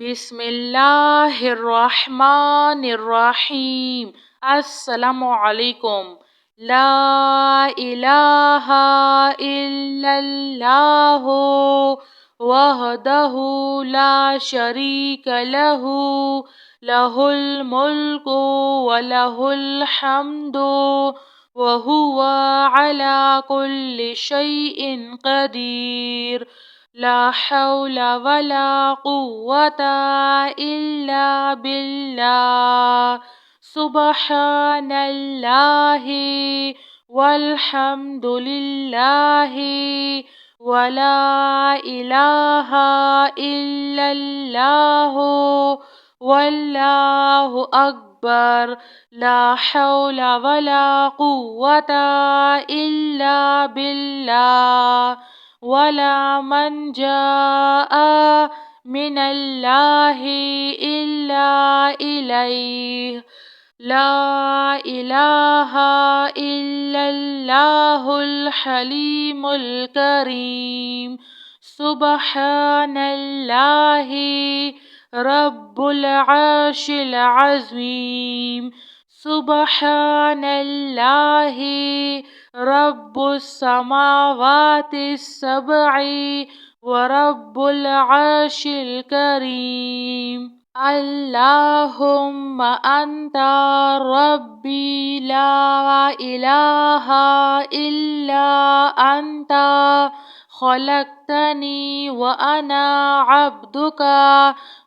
बिस्मिल्लाहिर्रहमानिर्रहीम। अस्सलामुअलैकुम। ला इलाहा इल्लल्लाहु वहदहु ला शरीक लहु लहुल मुल्कु व लहुल हम्दु व हुवा अला कुल्लि शैइन क़दीर। ला हौला वला कुव्वता इल्ला बिल्लाह। सुब्हानल्लाहि वल्हम्दुलिल्लाहि वला इलाहा इल्लल्लाहु वल्लाहु अकबर। ला हौला वला कुव्वता इल्ला बिल्लाह। वला मल्जाअ मिनल्लाहि इल्ला इलैहि। ला इलाहा इल्लल्लाहुल हलीमुल करीम। सुब्हानल्लाहि रब्बुल अर्शिल अज़ीम। सुब्हानल्लाहि रब्बुस समावातिस सबई व रब्बुल अर्शिल करीम। अल्लाहुम्मा अंता रब्बी ला इलाहा इल्ला अंता खलक़तनी व अना अब्दुका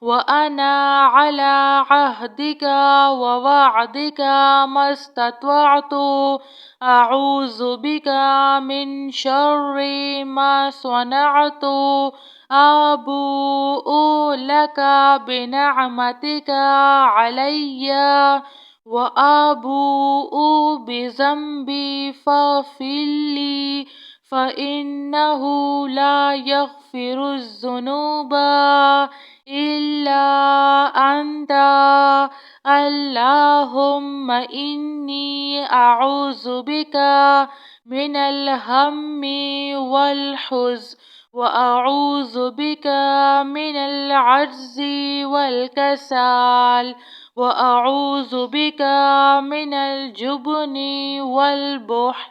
व अना अला अहदिका व वअदिका मस्तत्वअतु। अऊज़ु बिका मिन शर्रि मा सनअतु। अबूउ लका बिनिअमतिका अलैया व अबूउ बिज़ंबी फ़ग़फ़िरली फ़इन्नहु ला यग़फ़िरुज़्ज़ुनूबा इल्ला अंता। अल्लाहुम्मा इन्नी अऊज़ु बिका मिनल हम्मि वल हुज़्न व अऊज़ु बिका मिनल अज्ज़ि वल कसाल व अऊज़ु बिका मिनल जुब्नि वल बुख्ल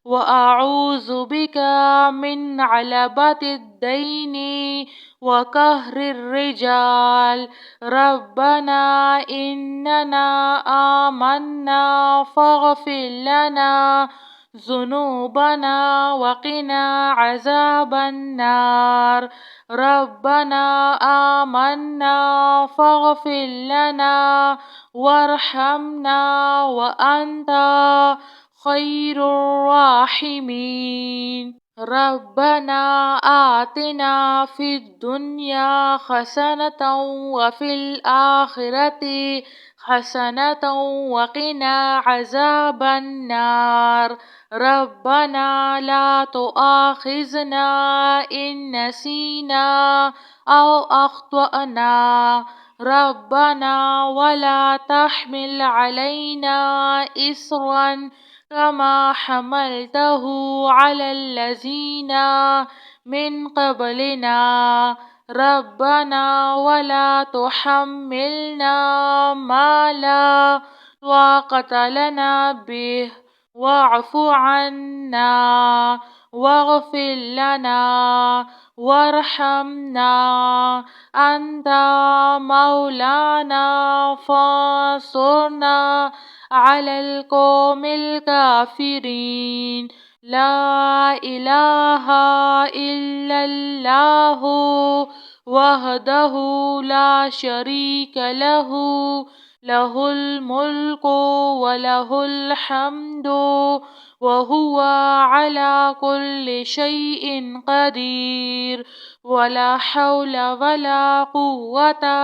व अऊज़ु बिका मिन गलबतिद दैनि व कहरिर रिजाल। रब्बना इन्नना आमन्ना फ़ग़फ़िर लना ज़ुनूबना व क़िना अज़ाबन्नार। रब्बना आमन्ना फ़ग़फ़िर लना वरहमना व अंता खैरुर राहिमीन। रब्बना आतिना फ़िद दुनिया हसनतन व फ़िल आखिरति हसनतन व क़िना अज़ाबन्नार। रब्बना ला तुआख़िज़ना इन नसीना औ अख़्तअना। रब्बना वला तहमिल अलैना इस्रन कमा हमलतहु अलल्लज़ीना मिन क़ब्लिना। रब्बना वला तुहम्मिलना मा ला ताक़त लना बिहि वाअफ़ु अन्ना वग़फ़िर लना वरहमना अंता मौलाना फ़ांसुरना अलल क़ौमिल काफ़िरीन। ला इलाहा इल्लल्लाहु वहदहु ला शरीक लहु लहुल मुल्कु व लहुल हम्दु व हुवा अला कुल्लि शैइन क़दीर। वला हौला वला कुव्वता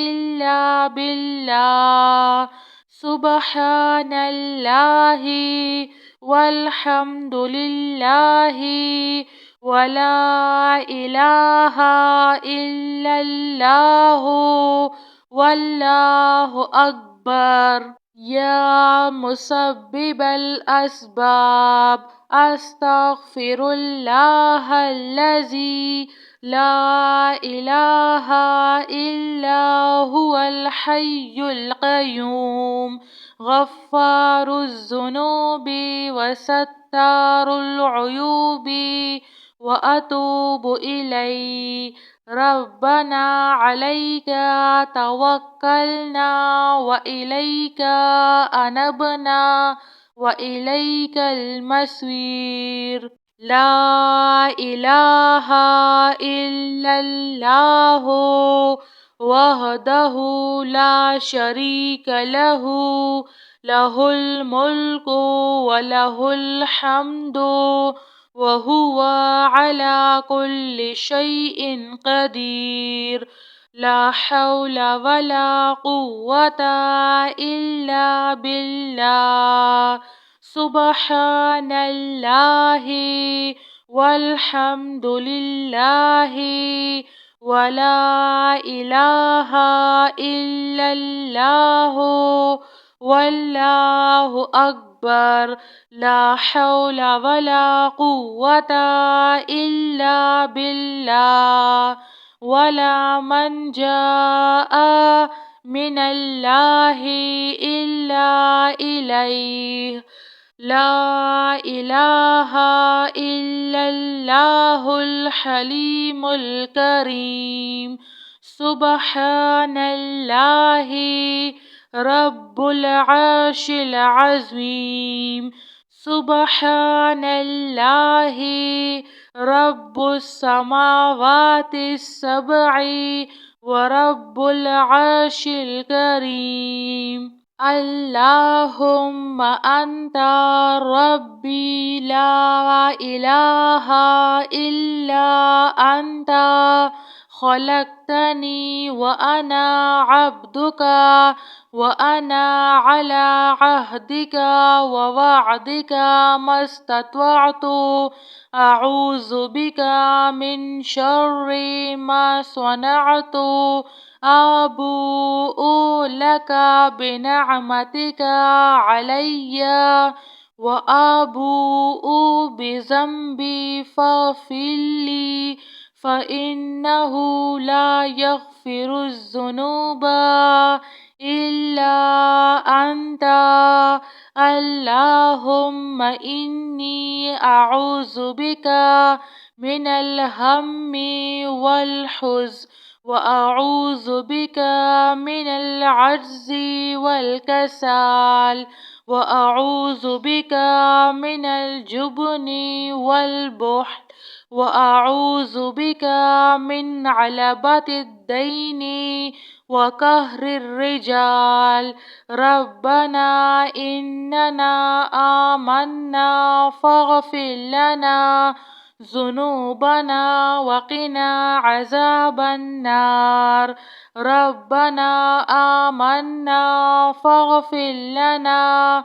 इल्ला बिल्लाह। सुब्हानल्लाहि वल्हम्दुलिल्लाहि वला इलाहा इल्लल्लाहु वल्लाहु अकबर। या मुसब्बिबल अस्बाब अस्तग़फिरुल्लाहल्लज़ी لا إله إلا هو الحي القيوم غفار الذنوب وستار العيوب وأتوب إليه. ربنا عليك توكلنا وإليك أنبنا وإليك المصير. لا إله إلا الله وحده لا شريك له، له الملك وله الحمد وهو على كل شيء قدير. لا حول ولا قوة إلا بالله. سبحان الله والحمد لله ولا إله إلا الله والله أكبر. لا حول ولا قوة إلا بالله. ولا من جاء من الله إلا إليه. لا إله إلا الله الحليم الكريم. سبحان الله رب العرش العظيم. سبحان الله رب السماوات السبع ورب العرش الكريم. اللهم أنت ربي لا إله إلا أنت خلقتني وأنا عبدك وأنا على عهدك ووعدك ما استطعت. أعوذ بك من شر ما صنعت. أبوء لك بنعمتك علي وأبوء بذنبي فاغفر لي فإنه لا يغفر الذنوب إلا أنت. اللهم إني أعوذ بك من الهم والحزن وأعوذ بك من العجز والكسل وأعوذ بك من الجبن والبخل وأعوذ بك من علبة الدين وقهر الرجال. ربنا إننا آمنا فاغفر لنا ذنوبنا وقنا عذاب النار. ربنا آمنا فاغفر لنا